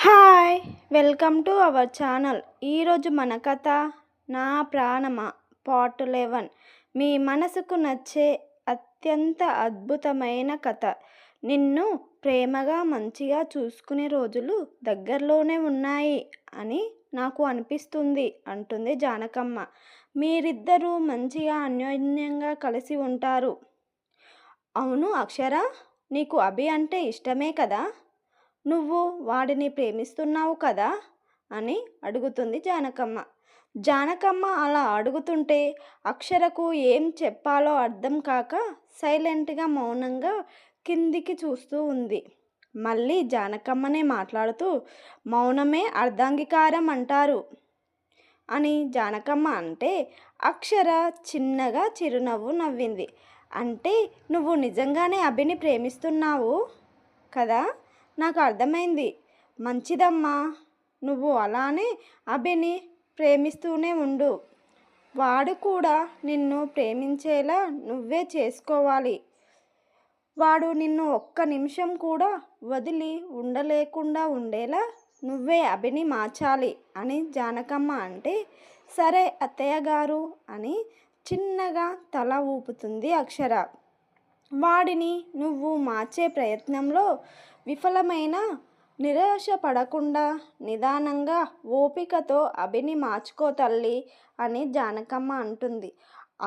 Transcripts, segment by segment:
Hi! Welcome to our channel. ఈరోజు మన కథ 'నా ప్రాణమా' పార్ట్ 11. మీ మనసుకు నచ్చే అత్యంత అద్భుతమైన కథ. నిన్ను ప్రేమగా మంచిగా చూసుకునే రోజులు దగ్గరలోనే ఉన్నాయి అని నాకు అనిపిస్తుంది అంటుంది జానకమ్మ. మీరిద్దరూ మంచిగా అన్యోన్యంగా కలిసి ఉంటారు. అవును అక్షర, నీకు అభి అంటే ఇష్టమే కదా? నువ్వు వాడిని ప్రేమిస్తున్నావు కదా అని అడుగుతుంది జానకమ్మ. జానకమ్మ అలా అడుగుతుంటే అక్షరకు ఏం చెప్పాలో అర్థం కాక సైలెంట్గా మౌనంగా కిందికి చూస్తూ ఉంది. మళ్ళీ జానకమ్మనే మాట్లాడుతూ మౌనమే అర్ధాంగీకారం అంటారు అని జానకమ్మ అంటే అక్షర చిన్నగా చిరునవ్వు నవ్వింది. అంటే నువ్వు నిజంగానే అభిని ప్రేమిస్తున్నావు కదా? నాకు అర్థమైంది. మంచిదమ్మా. నువ్వు అలానే అభిని ప్రేమిస్తూనే ఉండు. వాడు కూడా నిన్ను ప్రేమించేలా నువ్వే చేసుకోవాలి. వాడు నిన్ను ఒక్క నిమిషం కూడా వదిలి ఉండలేకుండా ఉండేలా నువ్వే అభిని మార్చాలి అని జానకమ్మ అంటే సరే అత్తయ్య గారు అని చిన్నగా తల ఊపుతుంది అక్షర. వాడిని నువ్వు మార్చే ప్రయత్నంలో విఫలమైన నిరాశపడకుండా నిదానంగా ఓపికతో అభిని మార్చుకో తల్లి అని జానకమ్మ అంటుంది.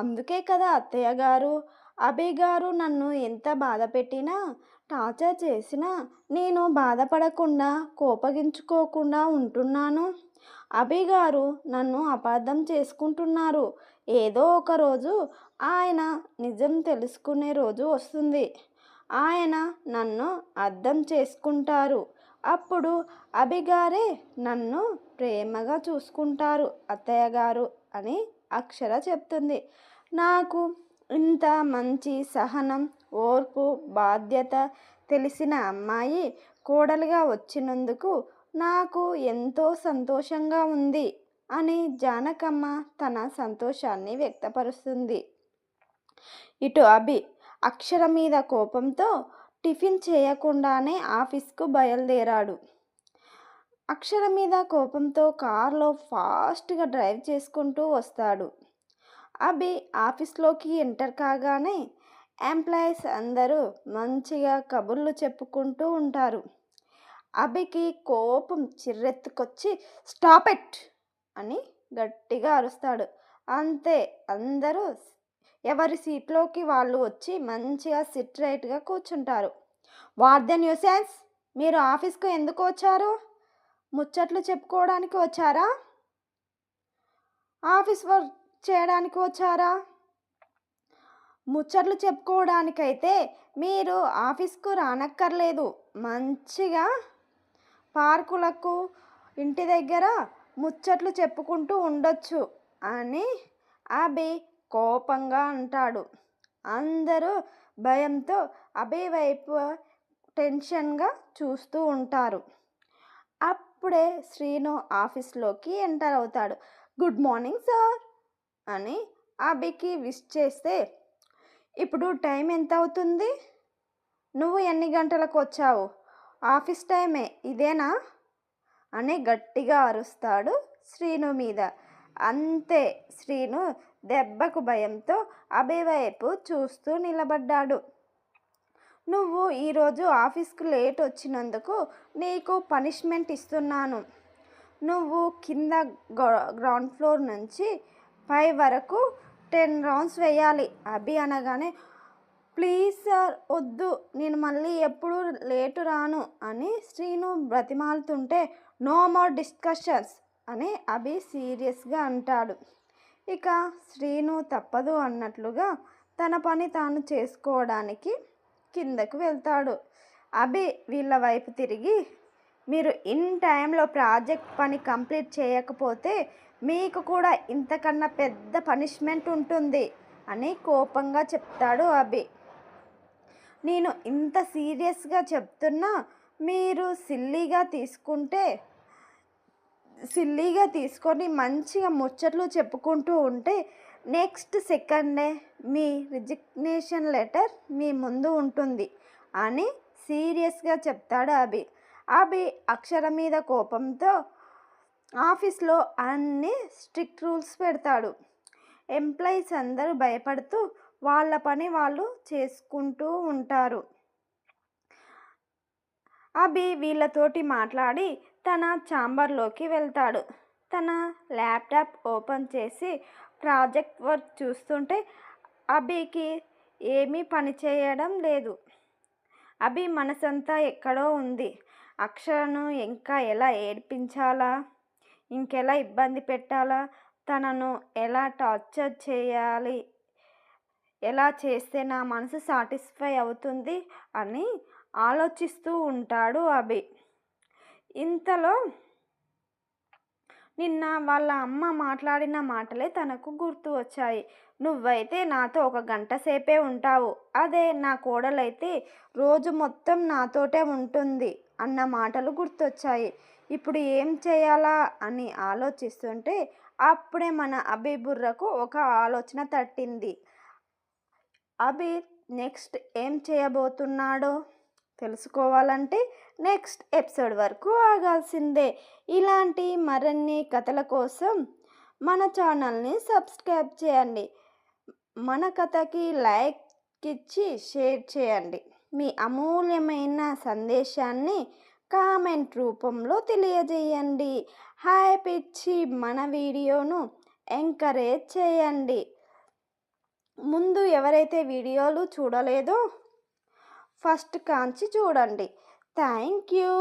అందుకే కదా అత్తయ్య గారు, అభి గారు నన్ను ఎంత బాధ పెట్టినా టార్చర్ చేసినా నేను బాధపడకుండా కోపగించుకోకుండా ఉంటున్నాను. అభి గారు నన్ను అపార్థం చేసుకుంటున్నారు. ఏదో ఒక రోజు ఆయన నిజం తెలుసుకునే రోజు వస్తుంది. ఆయన నన్ను అర్థం చేసుకుంటారు. అప్పుడు అభిగారే నన్ను ప్రేమగా చూసుకుంటారు అత్తయ్య గారు అని అక్షర చెప్తుంది. నాకు ఇంత మంచి సహనం, ఓర్పు, బాధ్యత తెలిసిన అమ్మాయి కోడలిగా వచ్చినందుకు నాకు ఎంతో సంతోషంగా ఉంది అని జానకమ్మ తన సంతోషాన్ని వ్యక్తపరుస్తుంది. ఇటు అభి అక్షర మీద కోపంతో టిఫిన్ చేయకుండానే ఆఫీస్కు బయలుదేరాడు. అక్షర మీద కోపంతో కారులో ఫాస్ట్గా డ్రైవ్ చేసుకుంటూ వస్తాడు. అభి ఆఫీస్లోకి ఎంటర్ కాగానే ఎంప్లాయీస్ అందరూ మంచిగా కబుర్లు చెప్పుకుంటూ ఉంటారు. అభికి కోపం చిర్రెత్తుకొచ్చి స్టాప్ ఇట్ అని గట్టిగా అరుస్తాడు. అంతే, అందరూ ఎవరి సీట్లోకి వాళ్ళు వచ్చి మంచిగా సిట్ రైట్గా కూర్చుంటారు. వాట్ ద న్యూసెన్స్, మీరు ఆఫీస్కు ఎందుకు వచ్చారు? ముచ్చట్లు చెప్పుకోవడానికి వచ్చారా? ఆఫీస్ వర్క్ చేయడానికి వచ్చారా? ముచ్చట్లు చెప్పుకోవడానికైతే మీరు ఆఫీస్కు రానక్కర్లేదు. మంచిగా పార్కులకు ఇంటి దగ్గర ముచ్చట్లు చెప్పుకుంటూ ఉండొచ్చు అని అభి కోపంగా అంటాడు. అందరూ భయంతో అభి వైపు టెన్షన్గా చూస్తూ ఉంటారు. అప్పుడే శ్రీను ఆఫీస్లోకి ఎంటర్ అవుతాడు. గుడ్ మార్నింగ్ సార్ అని అభికి విష్ చేస్తే, ఇప్పుడు టైం ఎంత అవుతుంది? నువ్వు ఎన్ని గంటలకు వచ్చావు? ఆఫీస్ టైమే ఇదేనా అని గట్టిగా అరుస్తాడు శ్రీను మీద. అంతే, శ్రీను దెబ్బకు భయంతో అభి వైపు చూస్తూ నిలబడ్డాడు. నువ్వు ఈరోజు ఆఫీస్కు లేట్ వచ్చినందుకు నీకు పనిష్మెంట్ ఇస్తున్నాను. నువ్వు కింద గ్రౌండ్ ఫ్లోర్ నుంచి పై వరకు 10 రౌండ్స్ వేయాలి. అభి అనగానే ప్లీజ్ సార్ వద్దు, నేను మళ్ళీ ఎప్పుడు లేటు రాను అని శ్రీను బ్రతిమాలుతుంటే నో మోర్ డిస్కషన్స్ అని అభి సీరియస్గా అంటాడు. ఇక శ్రీను తప్పదు అన్నట్లుగా తన పని తాను చేసుకోవడానికి కిందకు వెళ్తాడు. అభి వీళ్ళ వైపు తిరిగి, మీరు ఇన్ టైంలో ప్రాజెక్ట్ పని కంప్లీట్ చేయకపోతే మీకు కూడా ఇంతకన్నా పెద్ద పనిష్మెంట్ ఉంటుంది అని కోపంగా చెప్తాడు అభి. నేను ఇంత సీరియస్గా చెప్తున్నా మీరు సిల్లీగా తీసుకొని మంచిగా ముచ్చట్లు చెప్పుకుంటూ ఉంటే నెక్స్ట్ సెకండే మీ రిజిగ్నేషన్ లెటర్ మీ ముందు ఉంటుంది అని సీరియస్గా చెప్తాడు అభి. అభి అక్షర మీద కోపంతో ఆఫీస్లో అన్ని స్ట్రిక్ట్ రూల్స్ పెడతాడు. ఎంప్లాయీస్ అందరూ భయపడుతూ వాళ్ళ పని వాళ్ళు చేసుకుంటూ ఉంటారు. అభి వీళ్ళతోటి మాట్లాడి తన ఛాంబర్లోకి వెళ్తాడు. తన ల్యాప్టాప్ ఓపెన్ చేసి ప్రాజెక్ట్ వర్క్ చూస్తుంటే అభికి ఏమీ పని చేయడం లేదు. అభి మనసంతా ఎక్కడో ఉంది. అక్షరను ఇంకా ఎలా ఏడిపించాలా, ఇంకెలా ఇబ్బంది పెట్టాలా, తనను ఎలా టార్చర్ చేయాలి, ఎలా చేస్తే నా మనసు సాటిస్ఫై అవుతుంది అని ఆలోచిస్తూ ఉంటాడు అభి. ఇంతలో నిన్న వాళ్ళ అమ్మ మాట్లాడిన మాటలే తనకు గుర్తు వచ్చాయి. నువ్వైతే నాతో 1 గంట సేపే ఉంటావు, అదే నా కోడలైతే రోజు మొత్తం నాతోటే ఉంటుంది అన్న మాటలు గుర్తొచ్చాయి. ఇప్పుడు ఏం చేయాలా అని ఆలోచిస్తుంటే అప్పుడే మన అభి బుర్రకు ఒక ఆలోచన తట్టింది. అభి నెక్స్ట్ ఏం చేయబోతున్నాడో తెలుసుకోవాలంటే నెక్స్ట్ ఎపిసోడ్ వరకు ఆగాల్సిందే. ఇలాంటి మరిన్ని కథల కోసం మన ఛానల్ని సబ్స్క్రైబ్ చేయండి. మన కథకి లైక్ ఇచ్చి షేర్ చేయండి. మీ అమూల్యమైన సందేశాన్ని కామెంట్ రూపంలో తెలియజేయండి. హైప్ ఇచ్చి మన వీడియోను ఎంకరేజ్ చేయండి. ముందు ఎవరైతే వీడియోలు చూడలేదో ఫస్ట్ కాంచి చూడండి. Thank you.